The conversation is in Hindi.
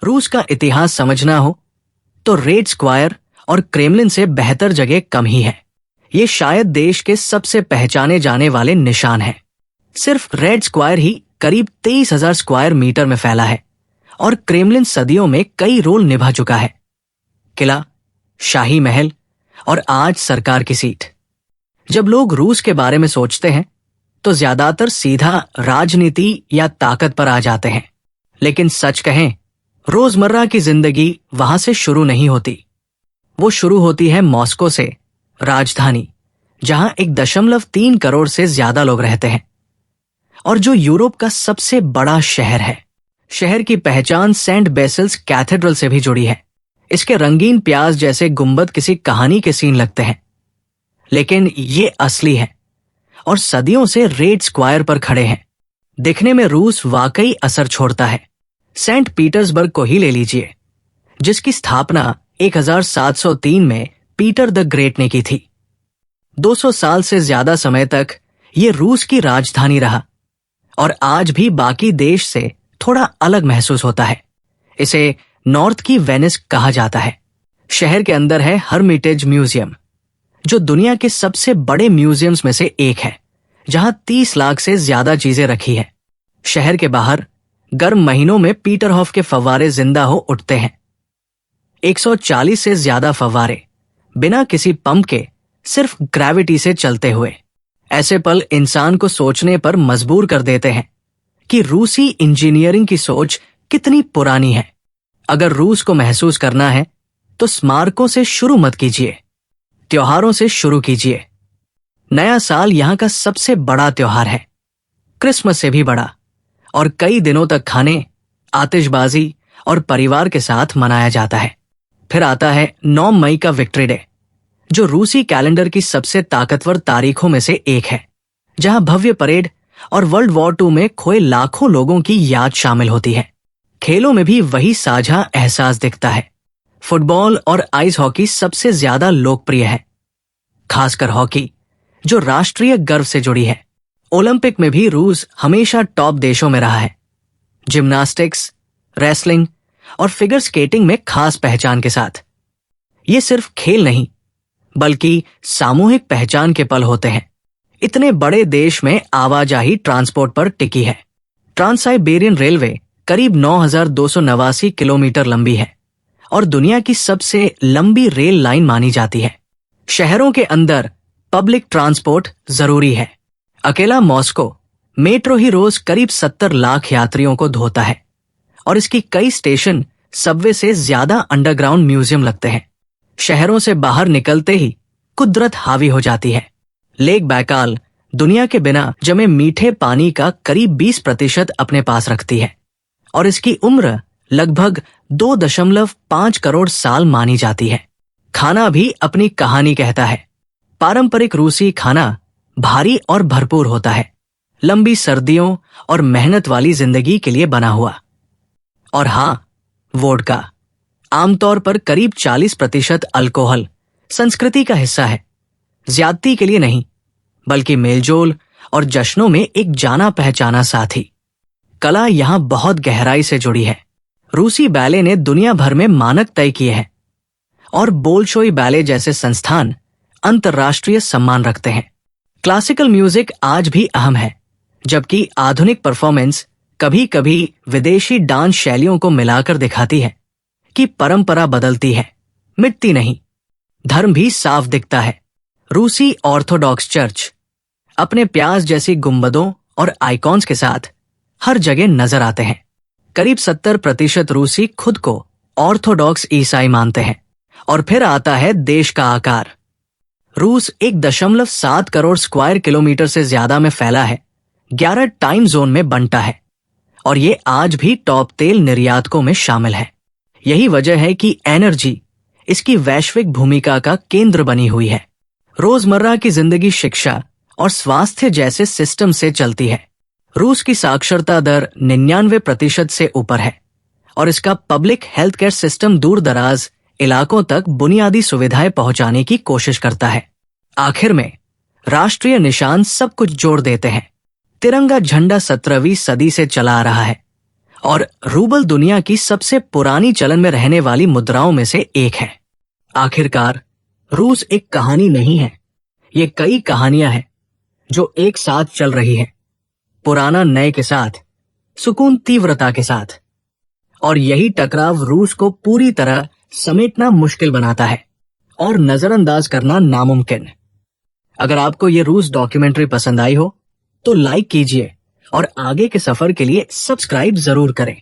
रूस का इतिहास समझना हो तो रेड स्क्वायर और क्रेमलिन से बेहतर जगह कम ही है। ये शायद देश के सबसे पहचाने जाने वाले निशान हैं। सिर्फ रेड स्क्वायर ही करीब 23,000 स्क्वायर मीटर में फैला है और क्रेमलिन सदियों में कई रोल निभा चुका है। किला, शाही महल और आज सरकार की सीट। जब लोग रूस के बारे में सोचते हैं तो ज्यादातर सीधा राजनीति या ताकत पर आ जाते हैं, लेकिन सच कहें रोजमर्रा की जिंदगी वहां से शुरू नहीं होती। वो शुरू होती है मॉस्को से, राजधानी, जहां 1.3 करोड़ से ज्यादा लोग रहते हैं और जो यूरोप का सबसे बड़ा शहर है। शहर की पहचान सेंट बेसिल्स कैथेड्रल से भी जुड़ी है। इसके रंगीन प्याज जैसे गुंबद किसी कहानी के सीन लगते हैं, लेकिन ये असली है और सदियों से रेड स्क्वायर पर खड़े हैं। दिखने में रूस वाकई असर छोड़ता है। सेंट पीटर्सबर्ग को ही ले लीजिए, जिसकी स्थापना 1703 में पीटर द ग्रेट ने की थी। 200 साल से ज्यादा समय तक ये रूस की राजधानी रहा और आज भी बाकी देश से थोड़ा अलग महसूस होता है। इसे नॉर्थ की वेनिस कहा जाता है। शहर के अंदर है हर्मिटेज म्यूजियम, जो दुनिया के सबसे बड़े म्यूजियम्स में से एक है, जहां 30 लाख से ज्यादा चीजें रखी है। शहर के बाहर गर्म महीनों में पीटरहॉफ के फव्वारे जिंदा हो उठते हैं। 140 से ज्यादा फव्वारे बिना किसी पंप के सिर्फ ग्रेविटी से चलते हुए। ऐसे पल इंसान को सोचने पर मजबूर कर देते हैं कि रूसी इंजीनियरिंग की सोच कितनी पुरानी है। अगर रूस को महसूस करना है तो स्मारकों से शुरू मत कीजिए, त्योहारों से शुरू कीजिए। नया साल यहां का सबसे बड़ा त्योहार है, क्रिसमस से भी बड़ा, और कई दिनों तक खाने, आतिशबाजी और परिवार के साथ मनाया जाता है। फिर आता है 9 मई का विक्ट्री डे, जो रूसी कैलेंडर की सबसे ताकतवर तारीखों में से एक है, जहां भव्य परेड और वर्ल्ड वॉर 2 में खोए लाखों लोगों की याद शामिल होती है। खेलों में भी वही साझा एहसास दिखता है। फुटबॉल और आइस हॉकी सबसे ज्यादा लोकप्रिय है, खासकर हॉकी, जो राष्ट्रीय गर्व से जुड़ी है। ओलंपिक में भी रूस हमेशा टॉप देशों में रहा है, जिम्नास्टिक्स, रेसलिंग और फिगर स्केटिंग में खास पहचान के साथ। ये सिर्फ खेल नहीं, बल्कि सामूहिक पहचान के पल होते हैं। इतने बड़े देश में आवाजाही ट्रांसपोर्ट पर टिकी है। ट्रांस-साइबेरियन रेलवे करीब 9,289 किलोमीटर लंबी है और दुनिया की सबसे लंबी रेल लाइन मानी जाती है। शहरों के अंदर पब्लिक ट्रांसपोर्ट जरूरी है। अकेला मॉस्को मेट्रो ही रोज करीब 70 लाख यात्रियों को ढोता है और इसकी कई स्टेशन सबवे से ज्यादा अंडरग्राउंड म्यूजियम लगते हैं। शहरों से बाहर निकलते ही कुदरत हावी हो जाती है। लेक बैकाल दुनिया के बिना जमे मीठे पानी का करीब 20% अपने पास रखती है और इसकी उम्र लगभग 2.5 करोड़ साल मानी जाती है। खाना भी अपनी कहानी कहता है। पारंपरिक रूसी खाना भारी और भरपूर होता है, लंबी सर्दियों और मेहनत वाली जिंदगी के लिए बना हुआ। और हाँ, वोडका, आमतौर पर करीब 40% अल्कोहल संस्कृति का हिस्सा है। ज्यादती के लिए नहीं, बल्कि मेलजोल और जश्नों में एक जाना पहचाना साथी। कला यहां बहुत गहराई से जुड़ी है। रूसी बैले ने दुनिया भर में मानक तय किए हैं और बोल्शोई बैले जैसे संस्थान अंतर्राष्ट्रीय सम्मान रखते हैं। क्लासिकल म्यूजिक आज भी अहम है, जबकि आधुनिक परफॉर्मेंस कभी कभी विदेशी डांस शैलियों को मिलाकर दिखाती है कि परंपरा बदलती है, मिटती नहीं। धर्म भी साफ दिखता है। रूसी ऑर्थोडॉक्स चर्च अपने प्याज जैसी गुंबदों और आइकॉन्स के साथ हर जगह नजर आते हैं। करीब 70% रूसी खुद को ऑर्थोडॉक्स ईसाई मानते हैं। और फिर आता है देश का आकार। रूस 1.7 करोड़ स्क्वायर किलोमीटर से ज्यादा में फैला है, 11 टाइम जोन में बंटा है और ये आज भी टॉप तेल निर्यातकों में शामिल है। यही वजह है कि एनर्जी इसकी वैश्विक भूमिका का केंद्र बनी हुई है। रोजमर्रा की जिंदगी शिक्षा और स्वास्थ्य जैसे सिस्टम से चलती है। रूस की साक्षरता दर 99% से ऊपर है और इसका पब्लिक हेल्थ केयर सिस्टम दूर दराज इलाकों तक बुनियादी सुविधाएं पहुंचाने की कोशिश करता है। आखिर में राष्ट्रीय निशान सब कुछ जोड़ देते हैं। तिरंगा झंडा 17वीं सदी से चला आ रहा है और रूबल दुनिया की सबसे पुरानी चलन में रहने वाली मुद्राओं में से एक है। आखिरकार रूस एक कहानी नहीं है, ये कई कहानियां हैं जो एक साथ चल रही हैं, पुराना नए के साथ, सुकून तीव्रता के साथ। और यही टकराव रूस को पूरी तरह समेटना मुश्किल बनाता है और नजरअंदाज करना नामुमकिन। अगर आपको ये रूस डॉक्यूमेंट्री पसंद आई हो तो लाइक कीजिए और आगे के सफर के लिए सब्सक्राइब जरूर करें।